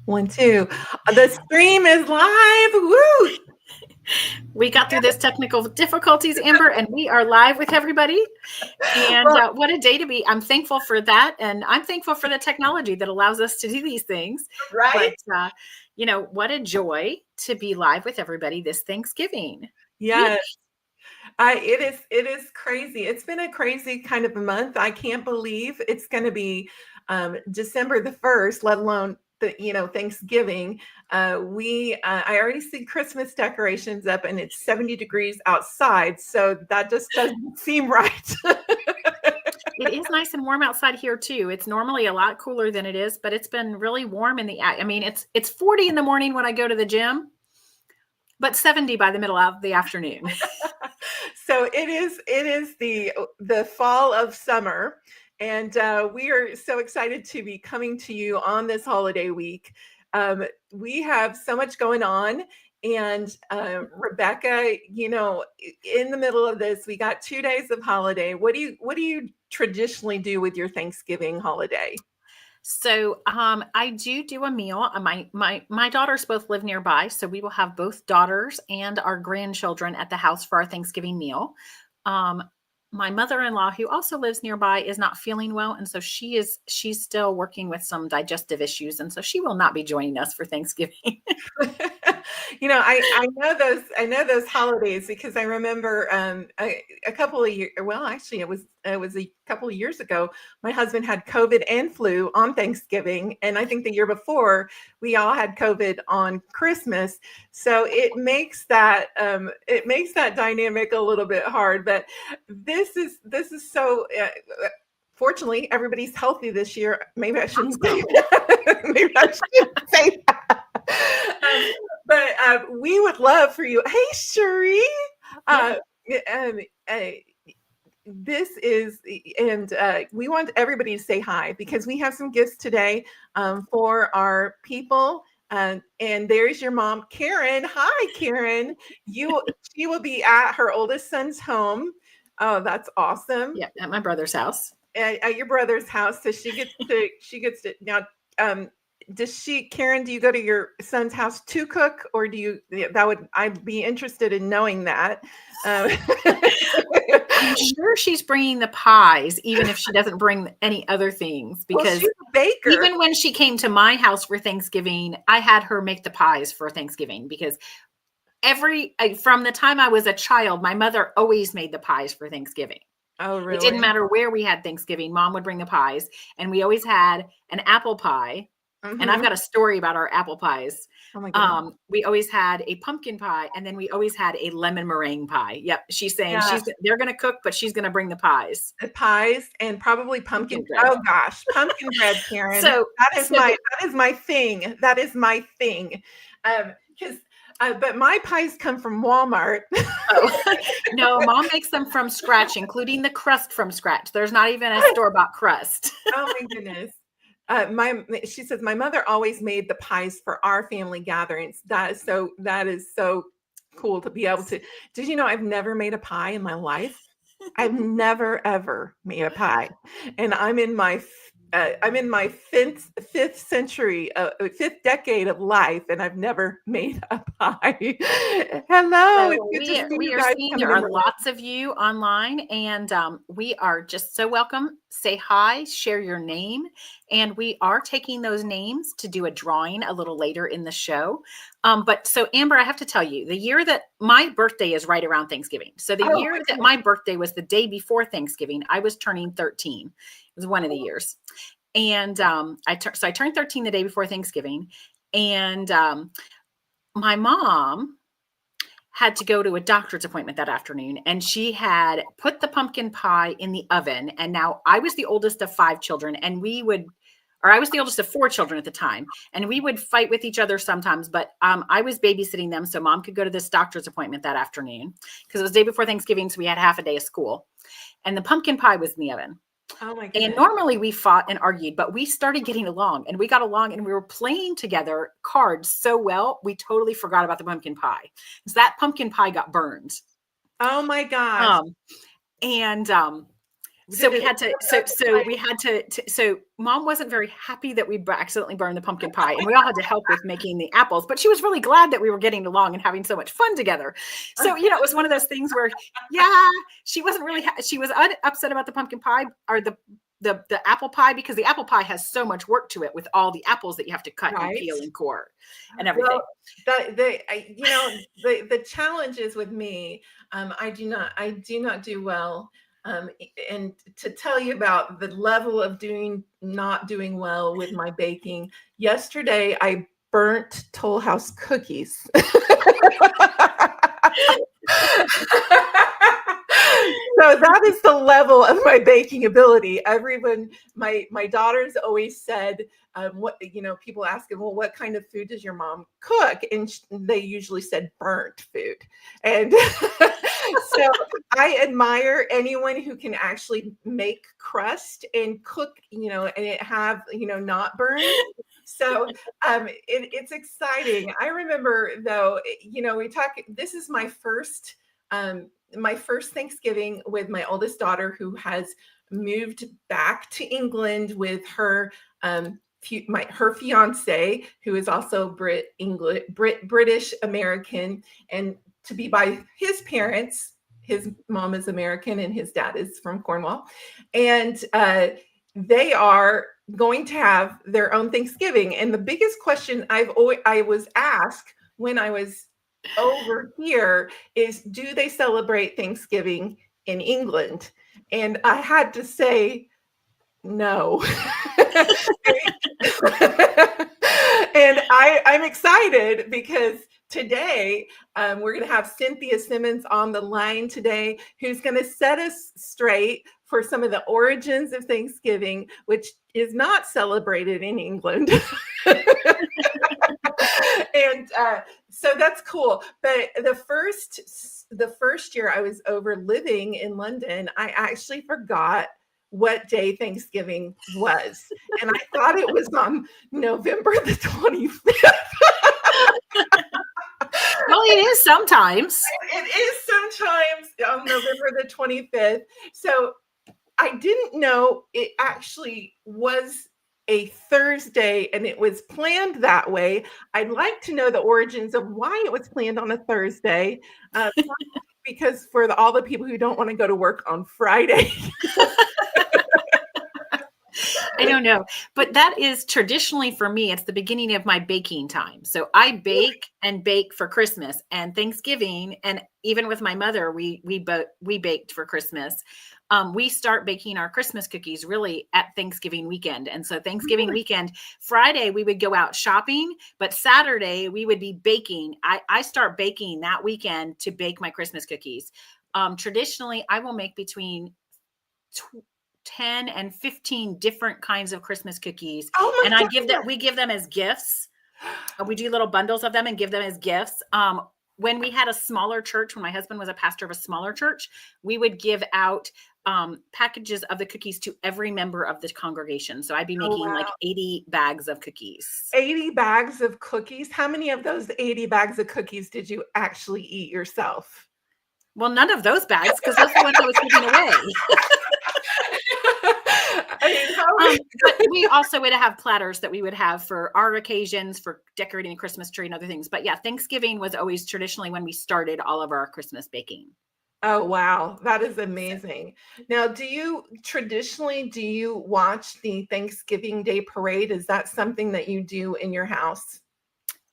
One, two. The stream is live. Woo! We got through this technical difficulties, Amber, and we are live with everybody. And Well, what a day to be. I'm thankful for that. And I'm thankful for the technology that allows us to do these things. right? But, what a joy to be live with everybody this Thanksgiving week. Yes. It is crazy. It's been a crazy kind of a month. I can't believe it's going to be December the 1st, let alone Thanksgiving. I already see Christmas decorations up and it's 70 degrees outside. So that just doesn't seem right. It is nice and warm outside here too. It's normally a lot cooler than it is, but it's been really warm it's 40 in the morning when I go to the gym, but 70 by the middle of the afternoon. So it is the fall of summer, and we are so excited to be coming to you on this holiday week. We have so much going on, and Rebecca, in the middle of this, we got 2 days of holiday. What do you traditionally do with your Thanksgiving holiday? So I do a meal. My daughters both live nearby, so we will have both daughters and our grandchildren at the house for our Thanksgiving meal. My mother-in-law, who also lives nearby, is not feeling well, and so she's still working with some digestive issues, and so she will not be joining us for Thanksgiving. I know those holidays because I remember a couple of years. Well, actually, it was a couple of years ago. My husband had COVID and flu on Thanksgiving, and I think the year before we all had COVID on Christmas. So it makes that dynamic a little bit hard. But this is so. Fortunately, everybody's healthy this year. Maybe I shouldn't say that. Maybe I shouldn't say that. But we would love for you. Hey, Cherie. This is, and we want everybody to say hi because we have some gifts today for our people. And there's your mom, Karen. Hi, Karen. She will be at her oldest son's home. Oh, that's awesome. Yeah, at my brother's house. At your brother's house, so she gets to now. Karen, do you go to your son's house to cook, or do you? I'd be interested in knowing that. I'm sure she's bringing the pies, even if she doesn't bring any other things, because she's a baker. Even when she came to my house for Thanksgiving, I had her make the pies for Thanksgiving because from the time I was a child, my mother always made the pies for Thanksgiving. Oh, really? It didn't matter where we had Thanksgiving. Mom would bring the pies, and we always had an apple pie. Mm-hmm. And I've got a story about our apple pies. Oh my God. We always had a pumpkin pie, and then we always had a lemon meringue pie. Yep. She's saying they're going to cook, but she's going to bring the pies. The pies and probably pumpkin bread. Oh gosh, pumpkin bread, Karen. So that is my thing. That is my thing. Because but my pies come from Walmart. Oh, no, Mom makes them from scratch, including the crust from scratch. There's not even a store-bought crust. Oh my goodness. She says my mother always made the pies for our family gatherings. That is so cool to be able to. Did you know I've never made a pie in my life? I've never ever made a pie, and I'm in my fifth decade of life, and I've never made a pie. Hello, so we are seeing there are lots of you online, and we are just so welcome. Say hi, share your name, and we are taking those names to do a drawing a little later in the show. But so Amber, I have to tell you, the year that my birthday is right around Thanksgiving. So the year that my birthday was the day before Thanksgiving, I was turning 13. It was one of the years. And I turned 13 the day before Thanksgiving. And my mom had to go to a doctor's appointment that afternoon, and she had put the pumpkin pie in the oven. And now I was the oldest of 5 children, and I was the oldest of 4 children at the time, and we would fight with each other sometimes, but I was babysitting them so Mom could go to this doctor's appointment that afternoon because it was the day before Thanksgiving, so we had half a day of school, and the pumpkin pie was in the oven. Oh my goodness. And normally we fought and argued, but we started getting along, and we got along, and we were playing together cards so well, we totally forgot about the pumpkin pie. So that pumpkin pie got burned. Oh my gosh. So we had to, so mom wasn't very happy that we accidentally burned the pumpkin pie, and we all had to help with making the apples, but she was really glad that we were getting along and having so much fun together. So, it was one of those things where, she wasn't really, she was upset about the pumpkin pie or the apple pie, because the apple pie has so much work to it with all the apples that you have to cut and peel and core and everything. Well, the challenge is with me. I do not do well. And to tell you about the level of not doing well with my baking, yesterday I burnt Toll House cookies. So that is the level of my baking ability. Everyone, my daughters always said, what, people ask them, well, what kind of food does your mom cook? And they usually said burnt food. And so I admire anyone who can actually make crust and cook, and it have, not burned. So it's exciting. I remember though, this is my first Thanksgiving with my oldest daughter, who has moved back to England with her her fiance, who is also British American, and to be by his parents. His mom is American and his dad is from Cornwall, and they are going to have their own Thanksgiving. And the biggest question I was asked when I was over here is, do they celebrate Thanksgiving in England? And I had to say no. And I'm excited because today we're going to have Cynthia Simmons on the line today, who's going to set us straight for some of the origins of Thanksgiving, which is not celebrated in England. And so that's cool. But the first year I was over living in London, I actually forgot what day Thanksgiving was. And I thought it was on November the 25th. Well, it is sometimes. It is sometimes on November the 25th. So I didn't know it actually was a Thursday and it was planned that way. I'd like to know the origins of why it was planned on a Thursday, because for all the people who don't want to go to work on Friday. I don't know, but that is traditionally for me, it's the beginning of my baking time. So I bake and bake for Christmas and Thanksgiving. And even with my mother, we baked for Christmas. We start baking our Christmas cookies really at Thanksgiving weekend. And so Thanksgiving weekend, Friday, we would go out shopping, but Saturday we would be baking. I start baking that weekend to bake my Christmas cookies. Traditionally, I will make between 10 and 15 different kinds of Christmas cookies. And we give them as gifts. We do little bundles of them and give them as gifts. When we had a smaller church, when my husband was a pastor of a smaller church, we would give out packages of the cookies to every member of the congregation. So I'd be making like 80 bags of cookies. 80 bags of cookies? How many of those 80 bags of cookies did you actually eat yourself? Well, none of those bags, because those are the ones I was giving away. But we also would have platters that we would have for our occasions, for decorating a Christmas tree and other things. But yeah, Thanksgiving was always traditionally when we started all of our Christmas baking. Oh, wow. That is amazing. Now, do you watch the Thanksgiving Day parade? Is that something that you do in your house?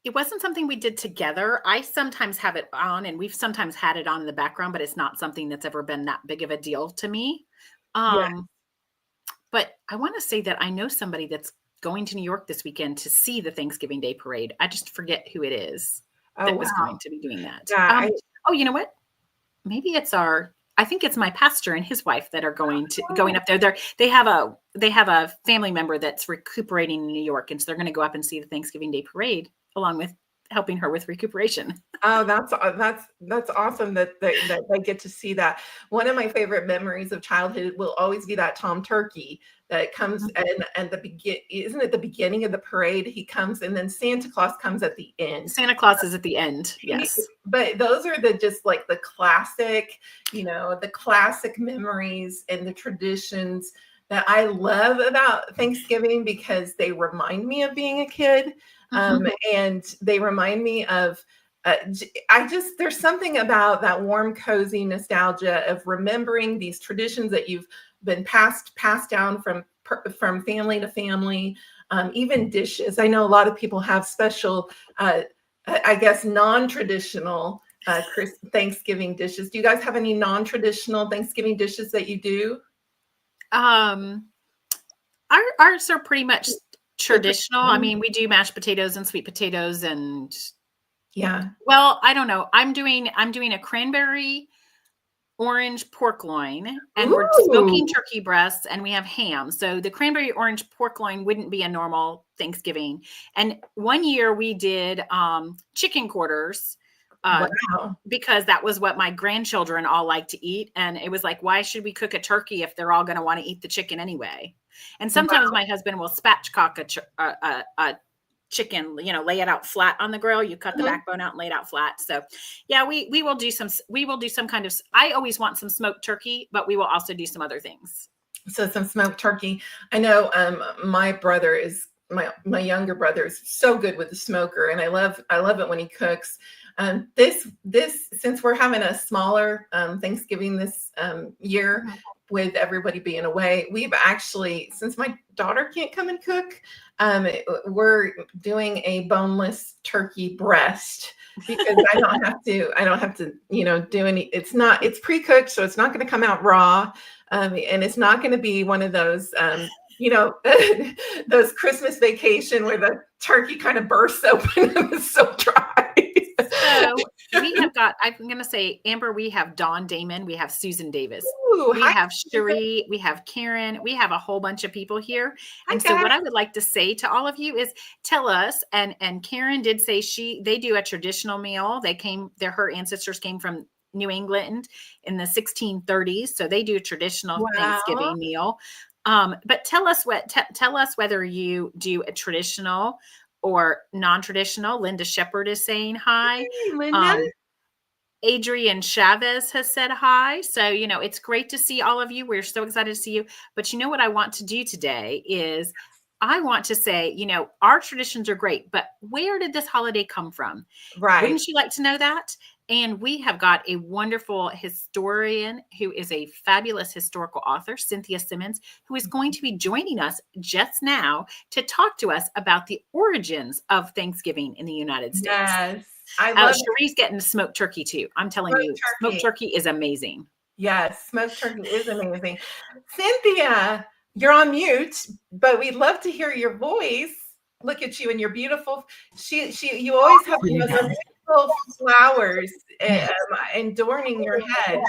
It wasn't something we did together. I sometimes have it on, and we've sometimes had it on in the background, but it's not something that's ever been that big of a deal to me. But I want to say that I know somebody that's going to New York this weekend to see the Thanksgiving Day parade. I just forget who it is that was going to be doing that. Yeah, you know what? Maybe I think it's my pastor and his wife that are going up there. They have a family member that's recuperating in New York, and so they're going to go up and see the Thanksgiving Day parade along with helping her with recuperation. Oh, that's awesome that they get to see that. One of my favorite memories of childhood will always be that Tom Turkey that comes and isn't it the beginning of the parade? He comes and then Santa Claus comes at the end. Santa Claus is at the end. Yes. But those are just like the classic, the classic memories and the traditions that I love about Thanksgiving because they remind me of being a kid. And they remind me of there's something about that warm, cozy nostalgia of remembering these traditions that you've been passed down from family to family. Even dishes. I know a lot of people have special, I guess, non-traditional Thanksgiving dishes. Do you guys have any non-traditional Thanksgiving dishes that you do? Ours are pretty much traditional. I mean, we do mashed potatoes and sweet potatoes and well, I don't know. I'm doing a cranberry orange pork loin, and we're smoking turkey breasts, and we have ham. So the cranberry orange pork loin wouldn't be a normal Thanksgiving. And one year we did chicken quarters. Because that was what my grandchildren all like to eat. And it was like, why should we cook a turkey if they're all going to want to eat the chicken anyway? And sometimes my husband will spatchcock a chicken, lay it out flat on the grill. You cut the backbone out and lay it out flat. So yeah, we will do some kind of, I always want some smoked turkey, but we will also do some other things. So some smoked turkey. I know my brother is my younger brother is so good with the smoker, and I love it when he cooks. This since we're having a smaller Thanksgiving this year with everybody being away, we've actually, since my daughter can't come and cook, we're doing a boneless turkey breast because I don't have to do any. It's pre-cooked, so it's not going to come out raw, and it's not going to be one of those those Christmas Vacation where the turkey kind of bursts open and it's so dry. So we have got, I'm going to say, Amber, we have Dawn Damon, we have Susan Davis, we have Cherie, we have Karen, we have a whole bunch of people here. And so what I would like to say to all of you is tell us, and Karen did say they do a traditional meal. Her ancestors came from New England in the 1630s. So they do a traditional Thanksgiving meal. But tell us whether you do a traditional or non-traditional. Linda Shepard is saying hi. Hey, Linda. Adrian Chavez has said hi. So, it's great to see all of you. We're so excited to see you. But what I want to do today is I want to say, our traditions are great, but where did this holiday come from? Right. Wouldn't you like to know that? And we have got a wonderful historian who is a fabulous historical author, Cynthia Simmons, who is going to be joining us just now to talk to us about the origins of Thanksgiving in the United States. Yes. I love Cherie's getting smoked turkey too. I'm telling you, smoked turkey is amazing. Yes, smoked turkey is amazing. Cynthia, you're on mute, but we'd love to hear your voice. Look at you and your beautiful. You always have those beautiful flowers adorning your head.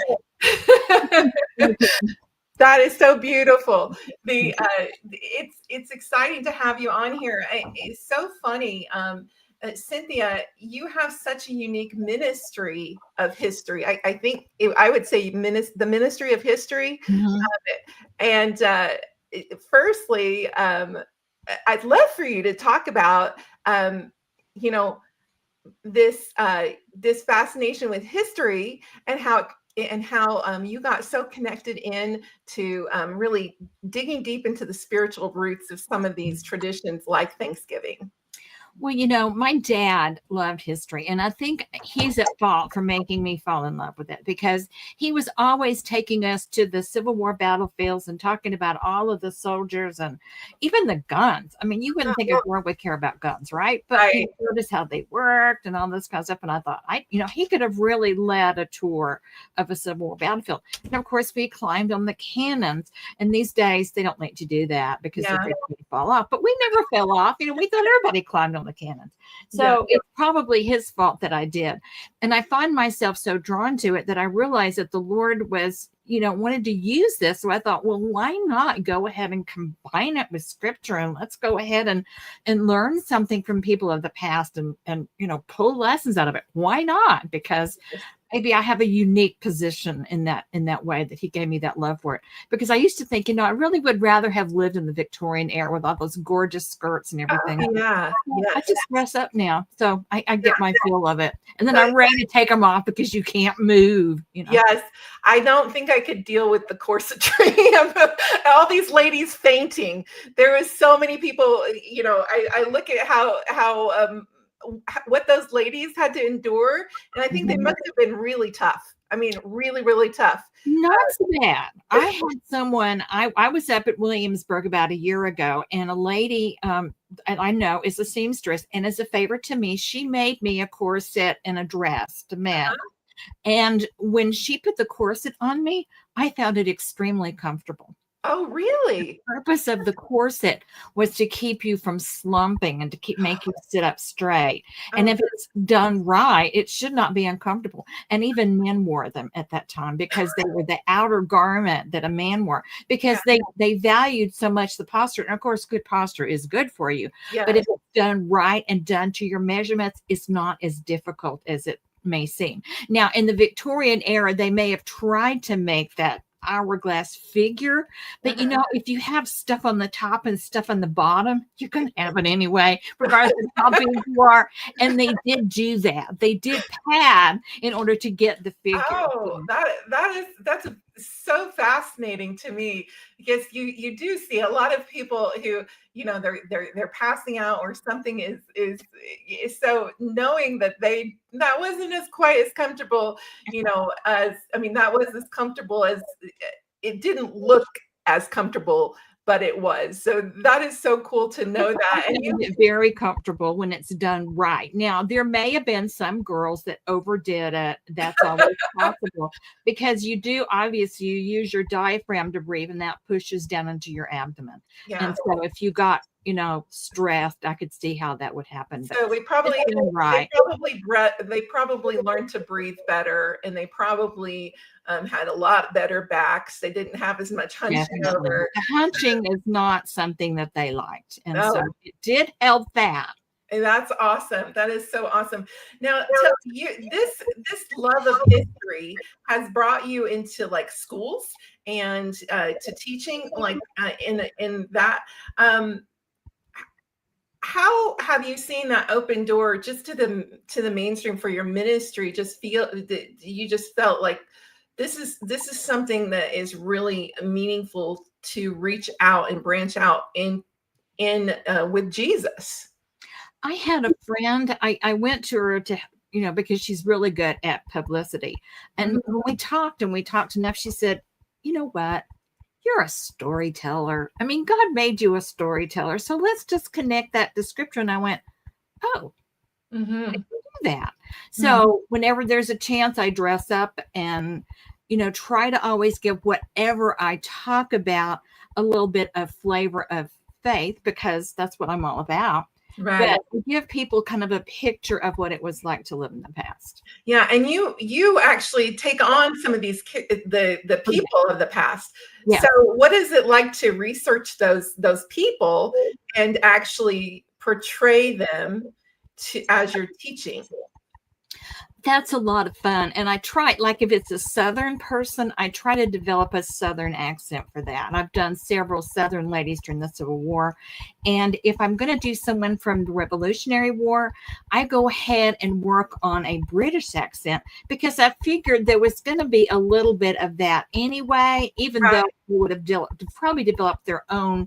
That is so beautiful. It's exciting to have you on here. It's so funny. Cynthia, you have such a unique ministry of history. I think I would say the ministry of history. And firstly, I'd love for you to talk about, this fascination with history and how you got so connected in to really digging deep into the spiritual roots of some of these traditions like Thanksgiving. Well, my dad loved history, and I think he's at fault for making me fall in love with it because he was always taking us to the Civil War battlefields and talking about all of the soldiers and even the guns. I mean, you wouldn't think a war would care about guns, right? But he showed us how they worked and all this kind of stuff. And I thought, he could have really led a tour of a Civil War battlefield. And of course, we climbed on the cannons. And these days, they don't let you do that because they're going to fall off. But we never fell off. We thought everybody climbed on on the cannons. So it's probably his fault that I did. And I find myself so drawn to it that I realized that the Lord was, wanted to use this. So I thought, well, why not go ahead and combine it with scripture, and let's go ahead and learn something from people of the past and pull lessons out of it. Why not? Because maybe I have a unique position in that way, that he gave me that love for it. Because I used to think, I really would rather have lived in the Victorian era with all those gorgeous skirts and everything. Yeah. I just dress up now. So I get my feel of it. And then I'm ready to take them off because you can't move. Yes. I don't think I could deal with the corsetry. All these ladies fainting. There was so many people, I look at how what those ladies had to endure. And I think they must have been really tough. I mean, really, really tough. Not so bad. I had someone, I was up at Williamsburg about a year ago, and a lady, and I know is a seamstress, and as a favor to me, she made me a corset and a dress to men. And when she put the corset on me, I found it extremely comfortable. Oh, really? The purpose of the corset was to keep you from slumping and to make you sit up straight. And if it's done right, it should not be uncomfortable. And even men wore them at that time because they were the outer garment that a man wore, because they valued so much the posture. And of course, good posture is good for you. Yeah. But if it's done right and done to your measurements, it's not as difficult as it may seem. Now, in the Victorian era, they may have tried to make that hourglass figure, but if you have stuff on the top and stuff on the bottom, you're going to have it anyway, regardless of how big you are. And they did do that. They did pad in order to get the figure. Oh, that's so fascinating to me, because you do see a lot of people who they're passing out or something is so knowing that that wasn't as quite as comfortable, that was as comfortable as it didn't look as comfortable, but it was. So that is so cool to know that. And it's very comfortable when it's done right. Now, there may have been some girls that overdid it. That's always possible, because you use your diaphragm to breathe, and that pushes down into your abdomen. Yeah. And so if you got stressed, I could see how that would happen. So they probably learned to breathe better, and they probably had a lot better backs. They didn't have as much hunching over. The hunching is not something that they liked, and so it did help that. And that's awesome. That is so awesome. Now, tell you, this love of history has brought you into like schools and to teaching, like in that. How have you seen that open door just to the mainstream for your ministry? You just felt like this is something that is really meaningful to reach out and branch out in with Jesus. I had a friend. I went to her to because she's really good at publicity, and when we talked enough, she said, "You know what? You're a storyteller. I mean, God made you a storyteller. So let's just connect that to scripture." And I went, oh, I can do that. So whenever there's a chance, I dress up and, try to always give whatever I talk about a little bit of flavor of faith, because that's what I'm all about. Right. But give people kind of a picture of what it was like to live in the past. Yeah. And you actually take on some of these, the people of the past. Yeah. So what is it like to research those people and actually portray them as you're teaching? That's a lot of fun. And I try, like if it's a Southern person, I try to develop a Southern accent for that. And I've done several Southern ladies during the Civil War. And if I'm going to do someone from the Revolutionary War, I go ahead and work on a British accent, because I figured there was going to be a little bit of that anyway, even though we would have probably developed their own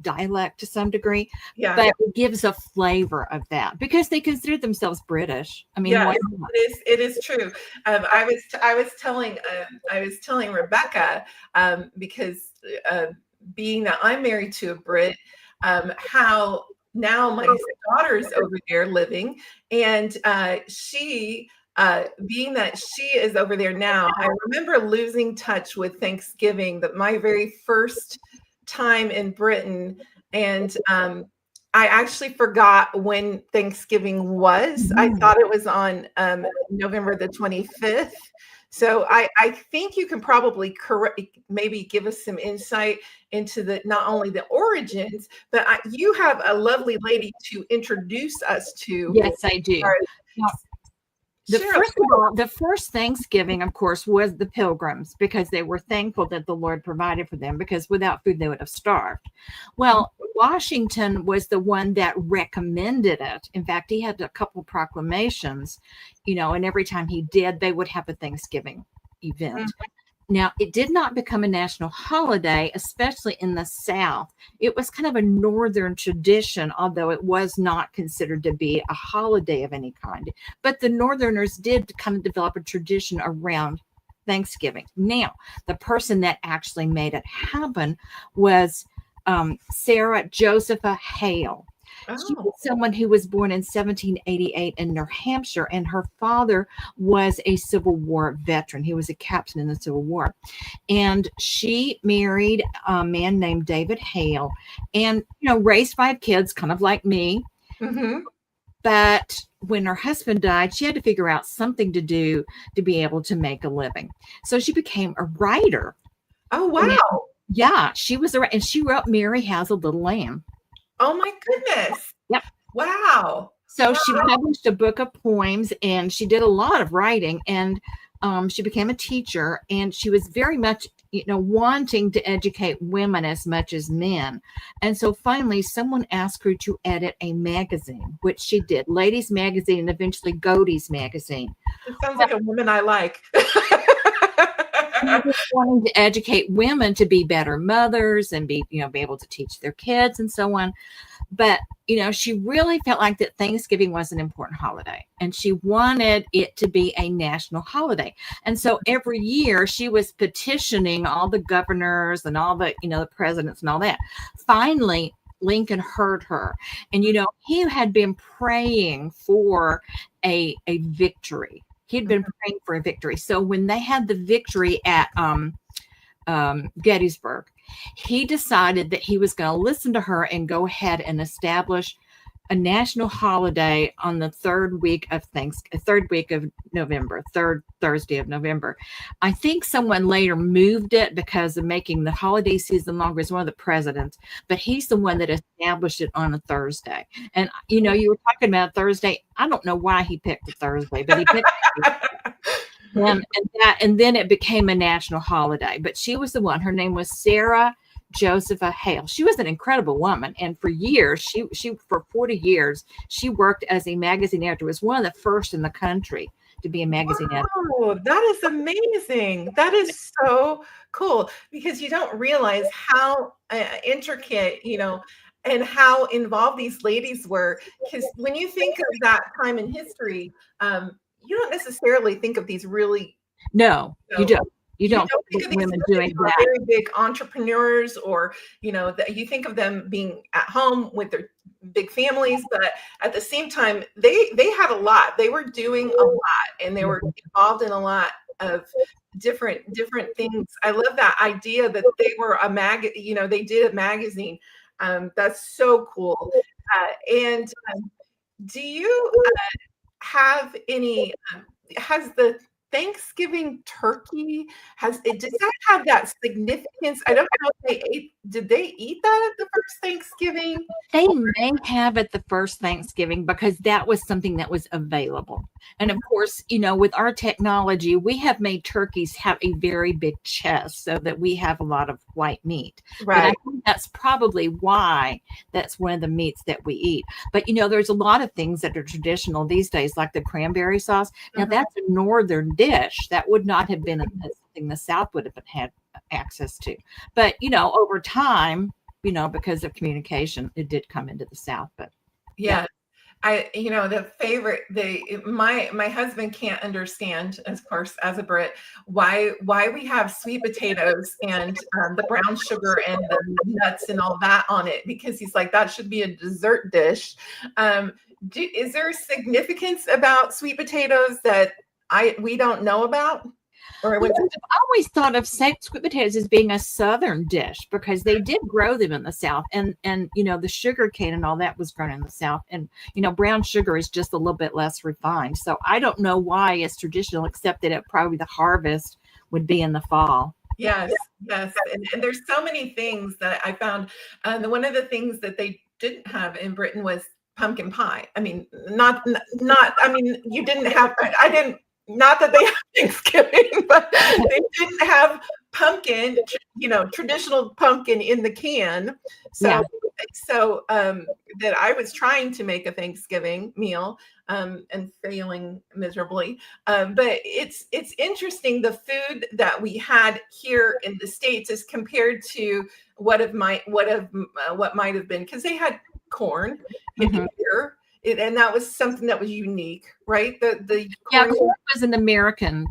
dialect to some degree, but it gives a flavor of that, because they consider themselves British. I mean, it is true. I was telling Rebecca, because being that I'm married to a Brit, how now my daughter's over there living, and she being that she is over there now, I remember losing touch with Thanksgiving, that my very first time in Britain, and I actually forgot when Thanksgiving was. I thought it was on November the 25th. So I think you can probably maybe give us some insight into the not only the origins, but you have a lovely lady to introduce us to. Yes, I do. Now, the first Thanksgiving, of course, was the Pilgrims, because they were thankful that the Lord provided for them, because without food they would have starved. Well, Washington was the one that recommended it. In fact, he had a couple proclamations, and every time he did, they would have a Thanksgiving event. Now, it did not become a national holiday, especially in the South. It was kind of a Northern tradition, although it was not considered to be a holiday of any kind. But the Northerners did kind of develop a tradition around Thanksgiving. Now, the person that actually made it happen was Sarah Josepha Hale. She was someone who was born in 1788 in New Hampshire, and her father was a Civil War veteran. He was a captain in the Civil War. And she married a man named David Hale and, raised 5 kids, kind of like me. But when her husband died, she had to figure out something to do to be able to make a living. So she became a writer. Oh, wow. And, yeah, she was and she wrote Mary Has a Little Lamb. Oh my goodness. Yep. Wow. So she published a book of poems, and she did a lot of writing, and she became a teacher, and she was very much, wanting to educate women as much as men. And so finally someone asked her to edit a magazine, which she did, Ladies Magazine, and eventually Godey's Magazine. It sounds like a woman I like. Wanting to educate women to be better mothers and be able to teach their kids and so on. But, she really felt like that Thanksgiving was an important holiday, and she wanted it to be a national holiday. And so every year she was petitioning all the governors and all the, the presidents and all that. Finally, Lincoln heard her, and, he had been praying for a victory. He'd been praying for a victory. So when they had the victory at Gettysburg, he decided that he was going to listen to her and go ahead and establish a national holiday on the third week of November, third Thursday of November. I think someone later moved it because of making the holiday season longer. As one of the presidents, but he's the one that established it on a Thursday. And you were talking about Thursday. I don't know why he picked a Thursday, but he picked and then it became a national holiday. But she was the one. Her name was Sarah Josepha Hale. She was an incredible woman, and for years, she for 40 years, she worked as a magazine editor. Was one of the first in the country to be a magazine editor. Oh, that is amazing. That is so cool, because you don't realize how intricate, and how involved these ladies were. Because when you think of that time in history, you don't necessarily think of these really. No, you don't. You don't think of these women doing that. Very big entrepreneurs, or you think of them being at home with their big families, but at the same time, they had a lot. They were doing a lot, and they were involved in a lot of different things. I love that idea that they were they did a magazine. That's so cool. And do you have any? Has the Thanksgiving turkey does that have that significance? I don't know if did they eat that at the first Thanksgiving? They may have at the first Thanksgiving, because that was something that was available. And of course, with our technology, we have made turkeys have a very big chest so that we have a lot of white meat. Right. But I think that's probably why that's one of the meats that we eat. But there's a lot of things that are traditional these days, like the cranberry sauce. Now that's a northern dish. That would not have been something the South would have had access to. But over time, because of communication, it did come into the South. But yeah. My husband can't understand, of course, as a Brit, why we have sweet potatoes and the brown sugar and the nuts and all that on it, because he's like, that should be a dessert dish. Is there significance about sweet potatoes that we don't know about? Or Well, was it? I've always thought of sweet potatoes as being a southern dish because they did grow them in the South, and the sugar cane and all that was grown in the South, and brown sugar is just a little bit less refined. So I don't know why it's traditional, except that it probably the harvest would be in the fall. Yes, yes. And there's so many things that I found. One of the things that they didn't have in Britain was pumpkin pie. I mean, not, I mean, you didn't have, I didn't, not that they have Thanksgiving, but they didn't have pumpkin, traditional pumpkin in the can. So, Yeah. that I was trying to make a Thanksgiving meal, and failing miserably. But it's interesting the food that we had here in the States as compared to what might have been, because they had corn here, and that was something that was unique, right? The corn, Corn was an American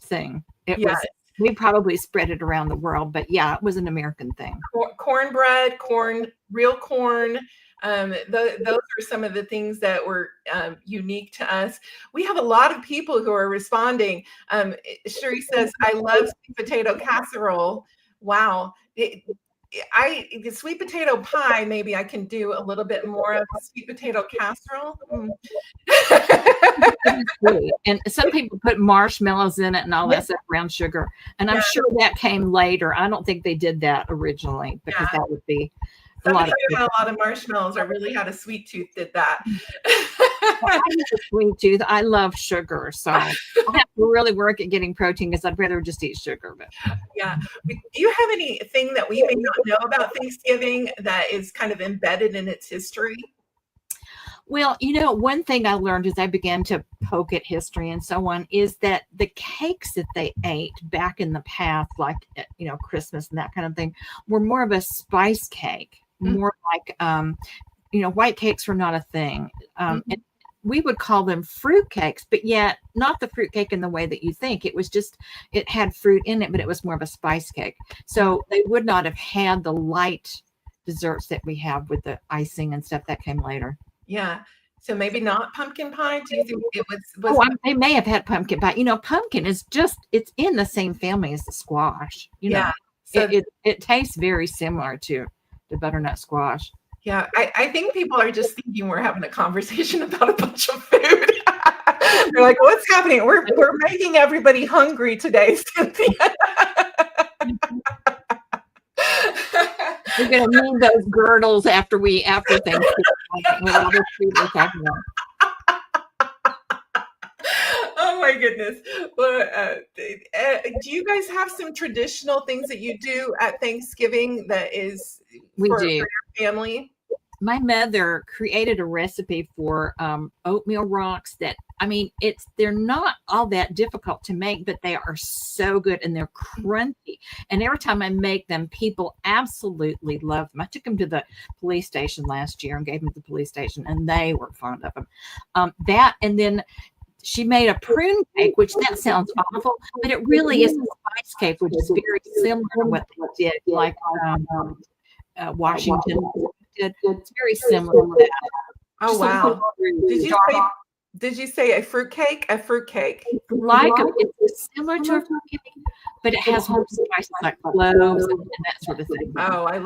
thing. It yeah, was. We probably spread it around the world, but yeah, it was an American thing. cornbread, real corn. Those are some of the things that were unique to us. We have a lot of people who are responding. Sherry says, "I love sweet potato casserole." Wow. The sweet potato pie, maybe I can do a little bit more of sweet potato casserole. And some people put marshmallows in it and all that stuff, brown sugar. And I'm sure that came later. I don't think they did that originally because that would be somebody who had a lot of marshmallows or really had a sweet tooth did that. Well, I have a sweet tooth. I love sugar, so I have to really work at getting protein because I'd rather just eat sugar. But yeah, do you have anything that we may not know about Thanksgiving that is kind of embedded in its history? Well, one thing I learned as I began to poke at history and so on is that the cakes that they ate back in the past, like, Christmas and that kind of thing, were more of a spice cake, more like, white cakes were not a thing. And we would call them fruit cakes, but yet not the fruit cake in the way that you think. It was just, it had fruit in it, but it was more of a spice cake. So they would not have had the light desserts that we have with the icing and stuff that came later. Yeah. So maybe not pumpkin pie. Do you think it was? They may have had pumpkin pie. Pumpkin is it's in the same family as the squash. Yeah. So it tastes very similar to the butternut squash. Yeah, I think people are just thinking we're having a conversation about a bunch of food. They're like, "What's happening? We're making everybody hungry today, Cynthia." We're gonna need those girdles after Thanksgiving. Oh my goodness! Well, do you guys have some traditional things that you do at Thanksgiving that is for your family? My mother created a recipe for oatmeal rocks that, they're not all that difficult to make, but they are so good and they're crunchy. And every time I make them, people absolutely love them. I took them to the police station last year and gave them to the police station, and they were fond of them. And then she made a prune cake, which that sounds awful, but it really is a spice cake, which is very similar to what they did, like Washington did. It's very similar to that. Oh, wow. Did you say a fruit cake? A fruit cake. It's similar to a fruit cake, but it has more spices like cloves and that sort of thing. Oh, I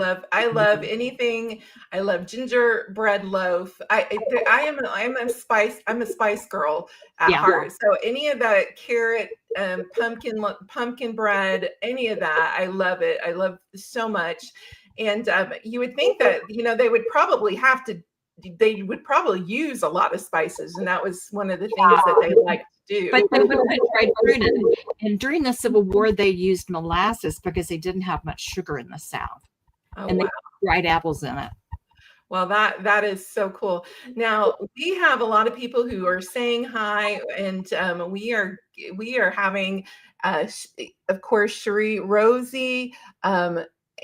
love anything. I love gingerbread loaf. I'm a spice girl at heart. So any of that carrot, pumpkin bread, any of that, I love it. I love so much. And you would think that they would probably use a lot of spices, and that was one of the things that they liked to do. But they would put dried fruit in it. And during the Civil War, they used molasses because they didn't have much sugar in the South, and they put dried apples in it. Well, that is so cool. Now we have a lot of people who are saying hi, and we are having, of course, Cherie, Rosie,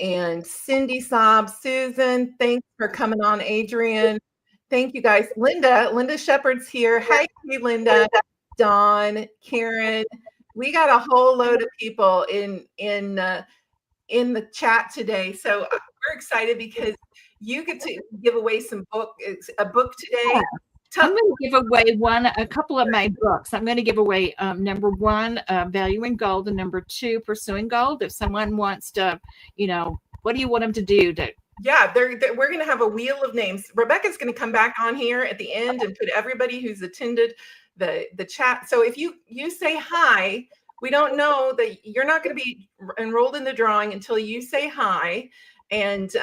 and Cindy Sob, Susan, thanks for coming on, Adrian. Thank you guys. Linda Shepherd's here. Hi, Linda, Dawn, Karen. We got a whole load of people in the chat today. So we're excited because you get to give away a book today. I'm going to give away a couple of my books. I'm going to give away number one, Valuing Gold, and number two, Pursuing Gold. If someone wants to, what do you want them to do? Yeah, we're going to have a wheel of names. Rebecca's going to come back on here at the end and put everybody who's attended the chat. So if you say hi, we don't know that you're not going to be enrolled in the drawing until you say hi, and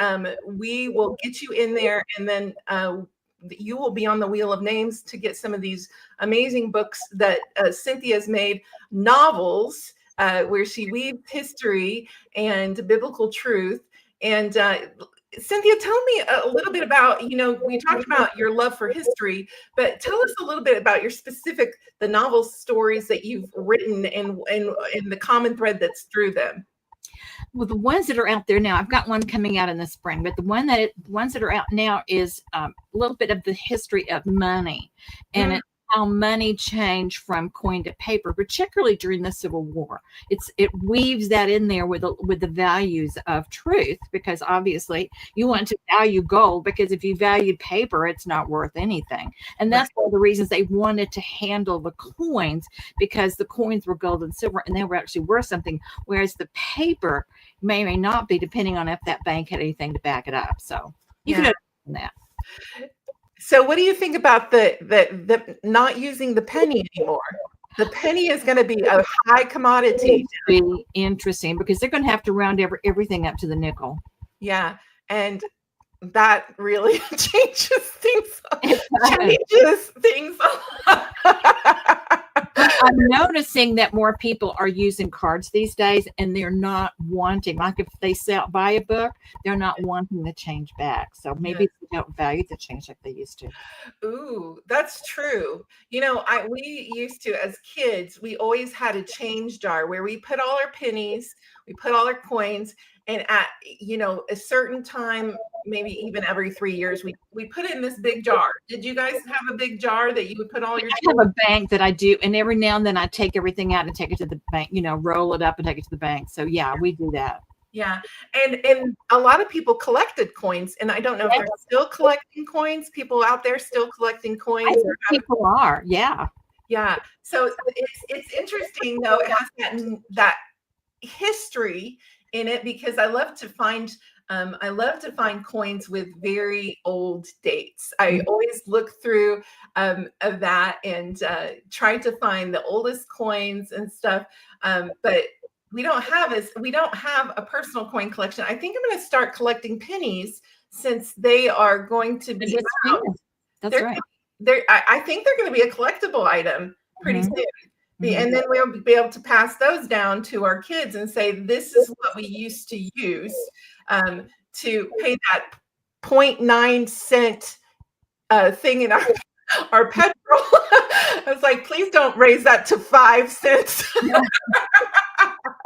we will get you in there, and then you will be on the wheel of names to get some of these amazing books that Cynthia's made, novels where she weaves history and biblical truth. And Cynthia, tell me a little bit about, we talked about your love for history, but tell us a little bit about the novel stories that you've written and the common thread that's through them. Well, the ones that are out there now, I've got one coming out in the spring, but the ones that are out now is a little bit of the history of money and how money changed from coin to paper, particularly during the Civil War. It weaves that in there with the values of truth, because obviously you want to value gold, because if you value paper, it's not worth anything. And that's one of the reasons they wanted to handle the coins, because the coins were gold and silver and they were actually worth something, whereas the paper may or may not be, depending on if that bank had anything to back it up. So you can understand that. So what do you think about the not using the penny anymore? The penny is going to be a high commodity. Be interesting, because they're going to have to round everything up to the nickel. Yeah, and that really changes things. I'm noticing that more people are using cards these days, and they're not wanting, like if they buy a book, they're not wanting the change back. So maybe they don't value the change like they used to. Ooh, that's true. We used to, as kids, we always had a change jar where we put all our pennies, we put all our coins, and at a certain time, maybe even every 3 years, we put it in this big jar. Did you guys have a big jar that you would put all your? I have a bank that I do, and every now and then I take everything out and take it to the bank. Roll it up and take it to the bank. So yeah, we do that. Yeah, and a lot of people collected coins, and I don't know if they're still collecting coins. People out there still collecting coins. I think people are, yeah. Yeah. So it's interesting though. It has that history in it, because I love to find coins with very old dates. I always look through of that and try to find the oldest coins and stuff. But we don't have a personal coin collection. I think I'm going to start collecting pennies, since they are going to be out. That's right. I think they're going to be a collectible item pretty soon. And then we'll be able to pass those down to our kids and say, this is what we used to use to pay that 0.9 cent thing in our petrol. I was like, please don't raise that to 5 cents.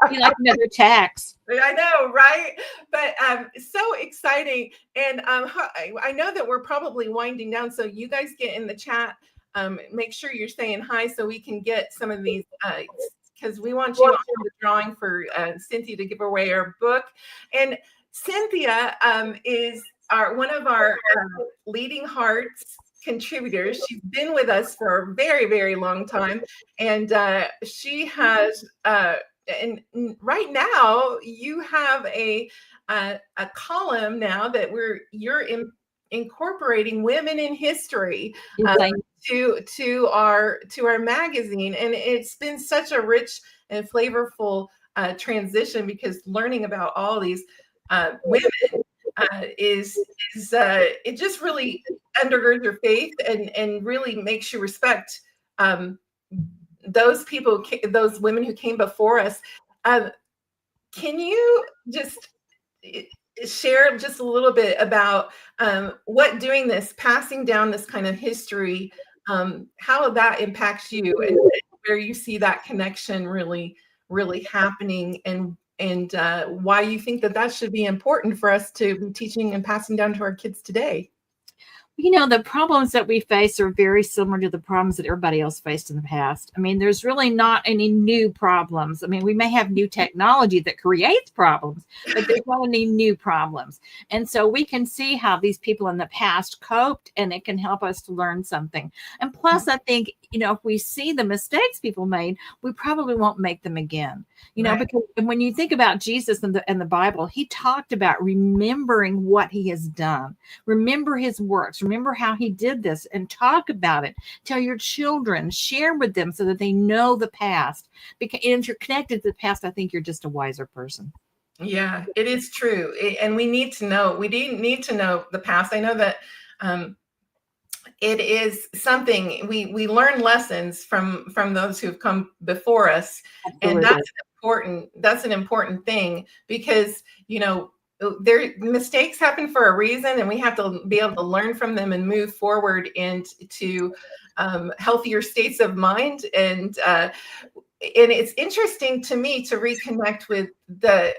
Be like another tax. I know, right? But so exciting. And I know that we're probably winding down. So you guys get in the chat. Make sure you're saying hi so we can get some of these, because we want you on the drawing for Cynthia to give away her book. And Cynthia is one of our leading hearts contributors. She's been with us for a very, very long time. And she has, and right now you have a column now that you're incorporating women in history to our magazine, and it's been such a rich and flavorful transition, because learning about all these women is it just really undergirds your faith and really makes you respect those people, those women who came before us. Can you just share just a little bit about what doing this, passing down this kind of history, how that impacts you, and where you see that connection really, really happening, and why you think that should be important for us to be teaching and passing down to our kids today? The problems that we face are very similar to the problems that everybody else faced in the past. I mean, there's really not any new problems. I mean, we may have new technology that creates problems, but there's not any new problems. And so we can see how these people in the past coped, and it can help us to learn something. And plus, I think, if we see the mistakes people made, we probably won't make them again. Because when you think about Jesus and the Bible, he talked about remembering what he has done, remember his works, remember how he did this, and talk about it. Tell your children, share with them so that they know the past. Because if you're connected to the past, I think you're just a wiser person. Yeah, it is true. And we need to know the past. I know that it is something we learn lessons from those who've come before us. Absolutely. And that's an important thing, because their mistakes happen for a reason, and we have to be able to learn from them and move forward into healthier states of mind. And it's interesting to me to reconnect with the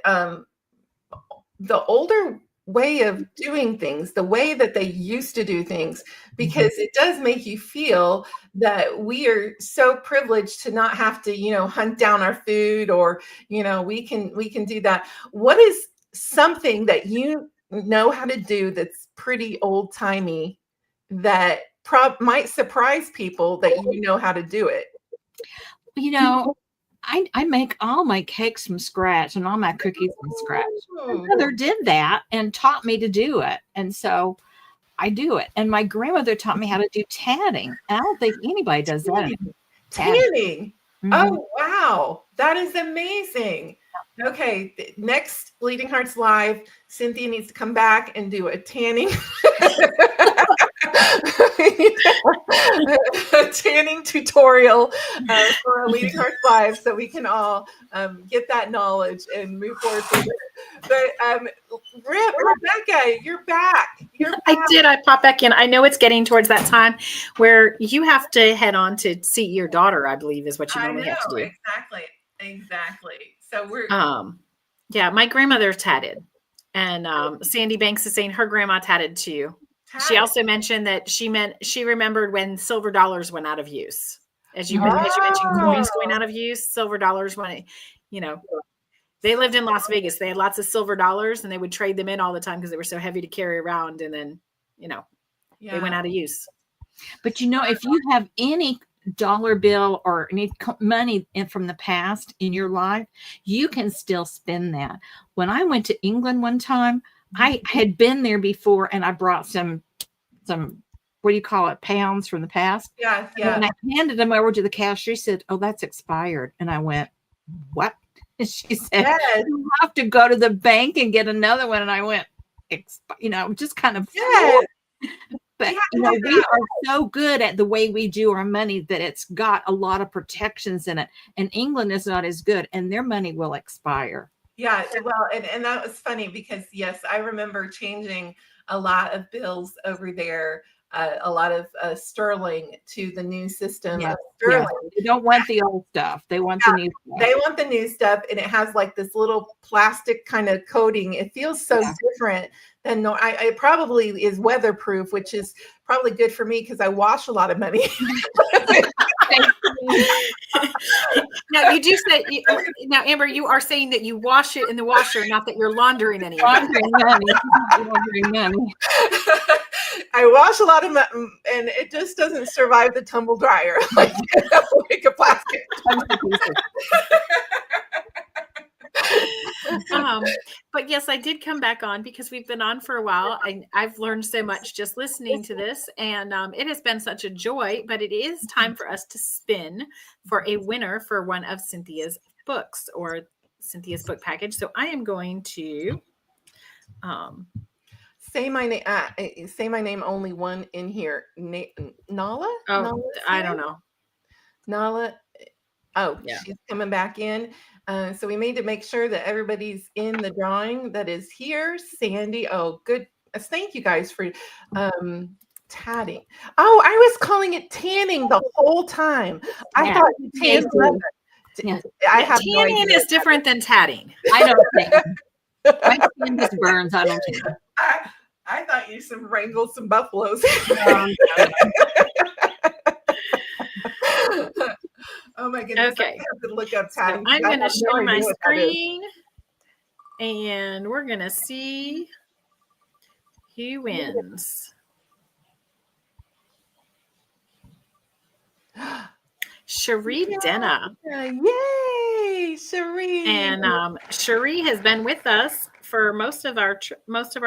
older way of doing things, the way that they used to do things, because it does make you feel that we are so privileged to not have to, hunt down our food, or, we can do that. What is something that you know how to do that's pretty old timey that might surprise people that you know how to do it? I make all my cakes from scratch and all my cookies from scratch. My mother did that and taught me to do it. And so I do it. And my grandmother taught me how to do tanning. And I don't think anybody does that. Tanning. Mm-hmm. Oh, wow. That is amazing. Okay. Next Bleeding Hearts Live, Cynthia needs to come back and do a tanning. A tanning tutorial for our Bleeding Hearts Live, so we can all get that knowledge and move forward with it. But Rebecca, you're back. I pop back in. I know it's getting towards that time where you have to head on to see your daughter, I believe is what you normally have to do. Exactly. So we're my grandmother tatted, and Sandy Banks is saying her grandma tatted too. She also mentioned that she remembered when silver dollars went out of use. As you mentioned, coins going out of use, silver dollars went. They lived in Las Vegas. They had lots of silver dollars, and they would trade them in all the time because they were so heavy to carry around. And then, they went out of use. But if you have any dollar bill or any money from the past in your life, you can still spend that. When I went to England one time, I had been there before, and I brought some what do you call it, pounds from the past. Yeah. And I handed them over to the cashier. She said, "Oh, that's expired." And I went, "What?" And she said, "Yes. You have to go to the bank and get another one." And I went, just kind of. Yes. But we are so good at the way we do our money that it's got a lot of protections in it. And England is not as good, and their money will expire. Yeah, well, and that was funny because, yes, I remember changing a lot of bills over there, a lot of sterling to the new system of sterling. Yeah. They don't want the old stuff. They want the new stuff. They want the new stuff, and it has like this little plastic kind of coating. It feels so different than it probably is weatherproof, which is probably good for me because I wash a lot of money. Now you do say now, Amber, you are saying that you wash it in the washer, not that you're laundering any. Laundering money. I wash a lot of money, and it just doesn't survive the tumble dryer like a plastic. But yes, I did come back on because we've been on for a while. I've learned so much just listening to this, and it has been such a joy. But it is time for us to spin for a winner for one of Cynthia's books or Cynthia's book package. So I am going to say my name. Say my name. Only one in here. Nala. Oh, Nala, I don't know. Nala. Oh, yeah. She's coming back in. So we made to make sure that everybody's in the drawing that is here. Sandy. Oh, good. Thank you guys for tatting. Oh, I was calling it tanning the whole time. I thought you tanned leather. Yeah. I have no idea. Tanning is different than tatting. I don't think. My skin just burns. I don't think. I thought you wrangled some buffaloes. Oh my goodness. Okay. I have to look up tatting. So I'm going to share my idea screen and we're going to see who wins. Cherie Denna. Yay, Cherie. And Cherie has been with us for most of our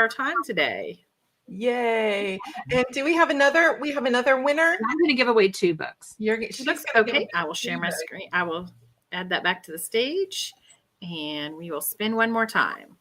time today. Yay. And do we have another winner? I'm going to give away 2 books. Okay, I will share my screen. I will add that back to the stage and we will spin one more time.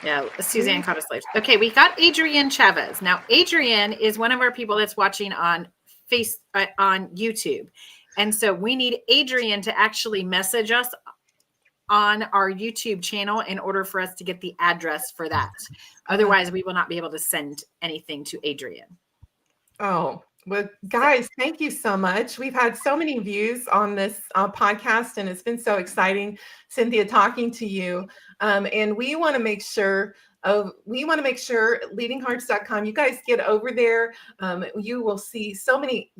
Yeah, Suzanne caught us late. Okay, we got Adrienne Chavez. Now, Adrienne is one of our people that's watching on YouTube. And so we need Adrienne to actually message us on our YouTube channel in order for us to get the address for that. Otherwise, we will not be able to send anything to Adrienne. Oh, well, guys, thank you so much. We've had so many views on this podcast, and it's been so exciting, Cynthia, talking to you. And we want to make sure leadinghearts.com, you guys get over there. You will see so many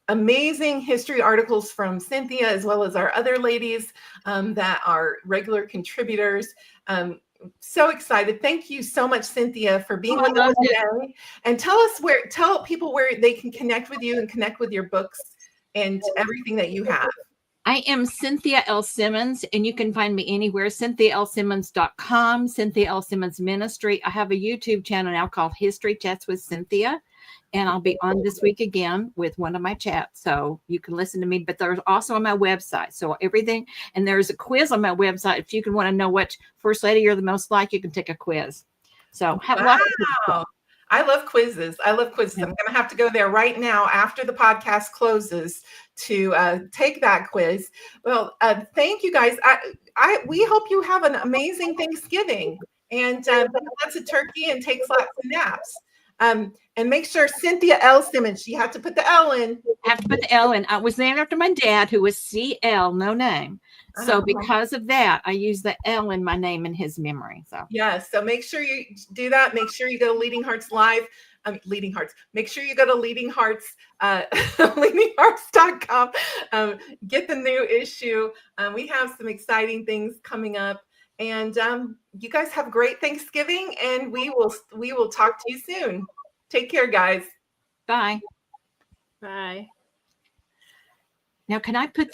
amazing history articles from Cynthia, as well as our other ladies that are regular contributors. So excited. Thank you so much, Cynthia, for being with us today. And tell people where they can connect with you and connect with your books and everything that you have. I am Cynthia L. Simmons, and you can find me anywhere, CynthiaLSimmons.com, Cynthia L. Simmons Ministry. I have a YouTube channel now called History Chats with Cynthia, and I'll be on this week again with one of my chats, so you can listen to me. But there's also on my website, so everything, and there's a quiz on my website. If you can want to know which First Lady you're the most like, you can take a quiz. So have lots of fun. I love quizzes. I'm going to have to go there right now after the podcast closes to take that quiz. Well, thank you guys. We hope you have an amazing Thanksgiving and lots of turkey and takes lots of naps. And make sure Cynthia L. Simmons, you have to put the L in. I have to put the L in. I was named after my dad, who was CL, no name. So because of that, I use the L in my name in his memory. So yes. So make sure you do that. Make sure you go to Leading Hearts Live. Leading Hearts. Make sure you go to Leading Hearts, leadinghearts.com. Get the new issue. We have some exciting things coming up. And you guys have a great Thanksgiving, and we will talk to you soon. Take care, guys. bye. Bye. Now, can I put